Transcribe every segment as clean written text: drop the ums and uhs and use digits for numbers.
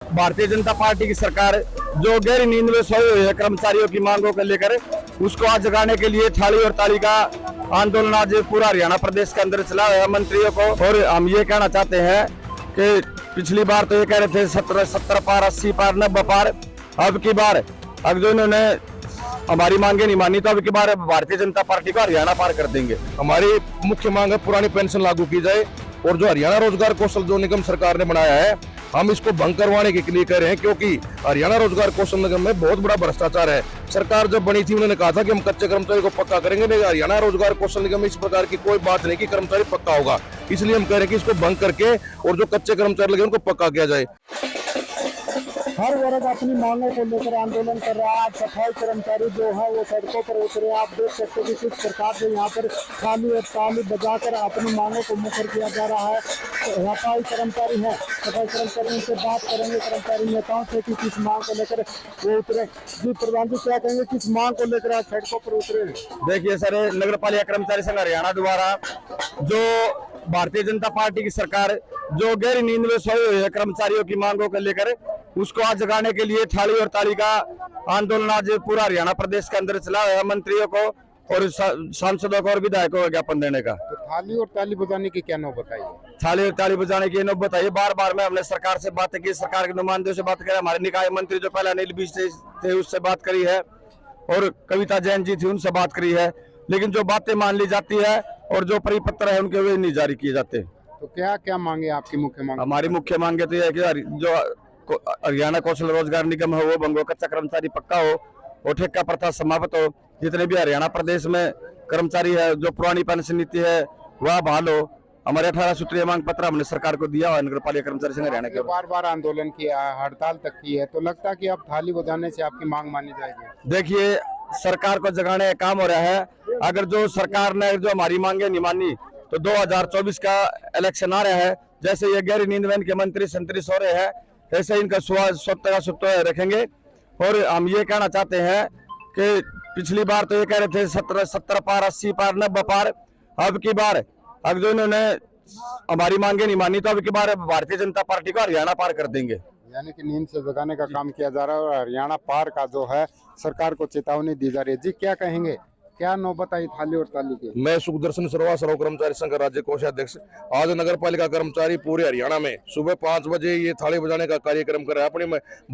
Bharatiya Janata party की सरकार जो गहरी नींद में सोए हुए है कर्मचारियों की मांगों को लेकर उसको आज जगाने के लिए थाली और ताली का आंदोलन आज पूरा हरियाणा प्रदेश के अंदर चला है मंत्रियों को। और हम ये कहना चाहते हैं कि पिछली बार तो ये कह रहे थे 70 पार 80 पार 90 पार, अब की बार अब जो इन्होंने हमारी मांगे नहीं मानी तो अब की बार भारतीय जनता पार्टी को हरियाणा पार कर देंगे। हमारी मुख्य मांग है पुरानी पेंशन लागू की जाए और जो हरियाणा रोजगार कौशल जो निगम सरकार ने बनाया है हम इसको भंग करवाने के लिए कह रहे हैं, क्योंकि हरियाणा रोजगार कौशल निगम में बहुत बड़ा भ्रष्टाचार है। सरकार जब बनी थी उन्होंने कहा था कि हम कच्चे कर्मचारी को पक्का करेंगे, लेकिन हरियाणा रोजगार कौशल निगम में इस प्रकार की कोई बात नहीं कि कर्मचारी पक्का होगा। इसलिए हम कह रहे हैं कि इसको भंग करके और जो कच्चे कर्मचारी लगे उनको पक्का किया जाए। हर वर्ग अपनी मांगों को लेकर आंदोलन कर रहा है। आज सफाई कर्मचारी जो है वो सड़कों पर उतरे। आप देख सकते हैं कि किस प्रकार से यहाँ पर थाली और ताली बजाकर अपनी मांगों को मुखर किया जा रहा है। सफाई कर्मचारी है, सफाई कर्मचारियों से बात करेंगे, कर्मचारी नेताओं से कि किस मांग को लेकर वो उतरे। जी प्रधान जी क्या कहेंगे, किस मांग को लेकर आज सड़कों पर उतरे? देखिए सर, नगर पालिका कर्मचारी संघ हरियाणा द्वारा जो भारतीय जनता पार्टी की सरकार जो गहरी नींद में सोए हुए है कर्मचारियों की मांगों को लेकर उसको आज जगाने के लिए थाली और ताली का आंदोलन आज पूरा हरियाणा प्रदेश के अंदर चला है मंत्रियों को और सांसदों को और विधायकों को ज्ञापन देने का। तो थाली और ताली बजाने की क्या नौबत आई? थाली और ताली बजाने की नौबत आई। बार बार में हमने सरकार से बातें की, सरकार के नुमाइंदों से बात करी, हमारे निकाय मंत्री जो पहले अनिल विज थे उससे बात करी है और कविता जैन जी थी उनसे बात करी है, लेकिन जो बातें मान ली जाती है और जो परिपत्र है उनके वे नहीं जारी किए जाते। तो क्या क्या मांगे आपकी मुख्य मांग? हमारी मुख्य मांगे तो यह है कि जो हरियाणा कौशल रोजगार निगम है वो भंग हो, कच्चा कर्मचारी पक्का हो और ठेका प्रथा समाप्त हो। जितने भी हरियाणा प्रदेश में कर्मचारी है जो पुरानी पेंशन नीति है वह बहाल हो। हमारे 18 सूत्रीय मांग पत्र हमने सरकार को दिया है नगर पालिका कर्मचारी संघ हरियाणा के। बार बार आंदोलन किया, हड़ताल तक की है, तो लगता है कि अब थाली बजाने से आपकी मांग मानी जाएगी? देखिए सरकार को जगाने का काम हो रहा है। अगर जो सरकार ने जो हमारी मांगे नहीं मानी तो 2024 का इलेक्शन आ रहा है। जैसे ये गहरी नींद में इनके मंत्री संतरी सो रहे हैं ऐसे इनका स्वतः रखेंगे। और हम ये कहना चाहते हैं कि पिछली बार तो ये कह रहे थे 70 पार 80 पार 90 पार, अब की बार अब जो इन्होंने हमारी मांगे नहीं मानी तो अब की बार भारतीय जनता पार्टी को हरियाणा पार कर देंगे। यानी कि नींद से जगाने का काम किया जा रहा है और हरियाणा पार का जो है सरकार को चेतावनी दी जा रही है। जी क्या कहेंगे, क्या नौबत आई थाली और ताली की? मैं सुखदर्शन सर्वा सर्व कर्मचारी संघ राज्य कोषाध्यक्ष। आज नगर पालिका कर्मचारी पूरे हरियाणा में सुबह 5 बजे ये थाली बजाने का कार्यक्रम कर रहा है अपनी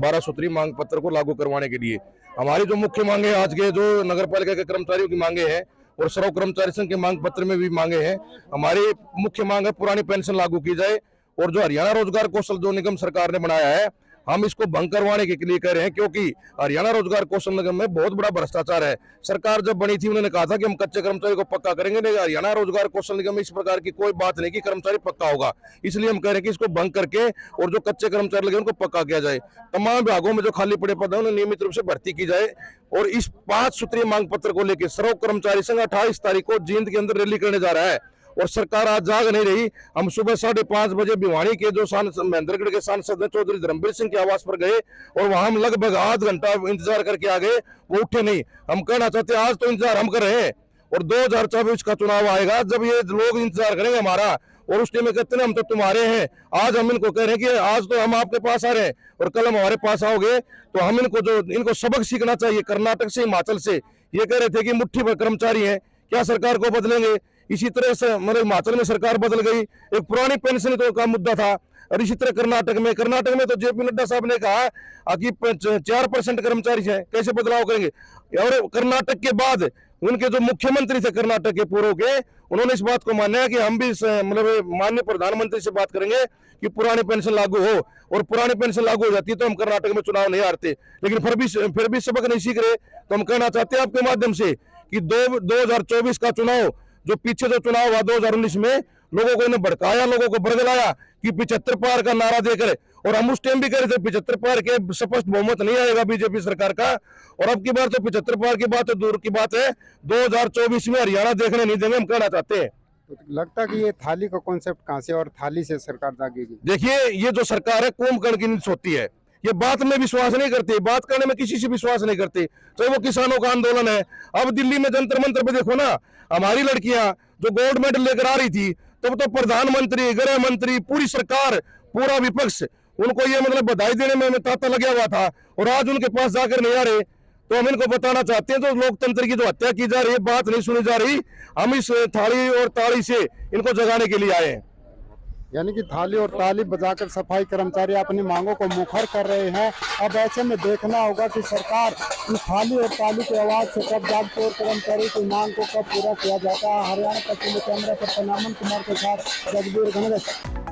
12 सूत्री मांग पत्र को लागू करवाने के लिए। हमारी जो मुख्य मांगे आज के जो नगर पालिका के कर्मचारियों की मांगे हैं और सर्व कर्मचारी संघ के मांग पत्र में भी मांगे हैं। हमारी मुख्य मांग है पुरानी पेंशन लागू की जाए और जो हरियाणा रोजगार कौशल जो निगम सरकार ने बनाया है हम इसको भंग करवाने के लिए कह रहे हैं, क्योंकि हरियाणा रोजगार कौशल निगम में बहुत बड़ा भ्रष्टाचार है। सरकार जब बनी थी उन्होंने कहा था कि हम कच्चे कर्मचारी को पक्का करेंगे, लेकिन हरियाणा रोजगार कौशल निगम में इस प्रकार की कोई बात नहीं कि कर्मचारी पक्का होगा। इसलिए हम कह रहे हैं कि इसको भंग करके और जो कच्चे कर्मचारी लगे उनको पक्का किया जाए। तमाम विभागों में जो खाली पड़े पद है उन्हें नियमित रूप से भर्ती की जाए और इस 5 सूत्रीय मांग पत्र को लेकर सर्व कर्मचारी संघ 28 तारीख को जींद के अंदर रैली करने जा रहा है। और सरकार आज जाग नहीं रही। हम सुबह 5:30 बजे भिवानी के जो महेंद्रगढ़ के सांसद हैं चौधरी धर्मवीर सिंह के आवास पर गए और वहां हम लगभग आधा घंटा इंतजार करके आ गए, वो उठे नहीं। हम कहना चाहते हैं आज तो इंतजार हम कर रहे हैं और 2024 का चुनाव आएगा जब ये लोग इंतजार करेंगे हमारा और उस टाइम में कहते हैं हम तो तुम्हारे हैं। आज हम इनको कह रहे हैं कि आज तो हम आपके पास आ रहे हैं और कल हम हमारे पास आओगे तो हम इनको सबक सीखना चाहिए। कर्नाटक से हिमाचल से ये कह रहे थे कि मुट्ठी भर कर्मचारी है, क्या सरकार को बदलेंगे? इसी तरह से मतलब हिमाचल में सरकार बदल गई, एक पुरानी पेंशन तो का मुद्दा था। और इसी तरह कर्नाटक में तो जेपी नड्डा साहब ने कहा कि 4% कर्मचारी है, कैसे बदलाव करेंगे? और कर्नाटक के बाद उनके जो मुख्यमंत्री थे कर्नाटक के पूर्व के, उन्होंने इस बात को माना है कि हम भी मतलब माननीय प्रधानमंत्री से बात करेंगे कि पुरानी पेंशन लागू हो और पुरानी पेंशन लागू हो जाती है तो हम कर्नाटक में चुनाव नहीं हारते। लेकिन फिर भी सबक नहीं सीख रहे। तो हम कहना चाहते हैं आपके माध्यम से कि 2024 का चुनाव जो पीछे जो चुनाव हुआ 2019 में लोगों को इन्हें भड़काया, लोगों को बरगलाया कि 75 पार का नारा देकर, और हम उस टाइम भी कह रहे थे 75 पार के स्पष्ट बहुमत नहीं आएगा बीजेपी सरकार का। और अब की बार तो 75 पार की बात तो दूर की बात है, 2024 में हरियाणा देखने नहीं देंगे, हम कहना चाहते हैं। तो लगता है कि ये थाली का कॉन्सेप्ट कहां से और थाली से सरकार जागेगी? देखिए ये जो सरकार है कुंभकर्ण की नींद सोती है, ये बात में विश्वास नहीं करती, बात करने में किसी से विश्वास नहीं करती, चाहे वो किसानों का आंदोलन है। अब दिल्ली में जंतर मंतर पे देखो ना, हमारी लड़कियां जो गोल्ड मेडल लेकर आ रही थी तब तो प्रधानमंत्री, गृह मंत्री, पूरी सरकार, पूरा विपक्ष उनको ये मतलब बधाई देने में तांता लगा हुआ था और आज उनके पास जाकर नहीं आ रहे, तो हम इनको बताना चाहते हैं, तो लोकतंत्र की जो हत्या की जा रही है, बात नहीं सुनी जा रही, हम इस थाली और ताली से इनको जगाने के लिए आए हैं। यानी कि थाली और ताली बजाकर सफाई कर्मचारी अपनी मांगों को मुखर कर रहे हैं। अब ऐसे में देखना होगा कि सरकार इस थाली और ताली की आवाज से कब जागती और कर्मचारी की मांग को कब पूरा किया जाता है। हरियाणा पश्चिमी कैमरा पर नमन कुमार के साथ जगबीर घनगत।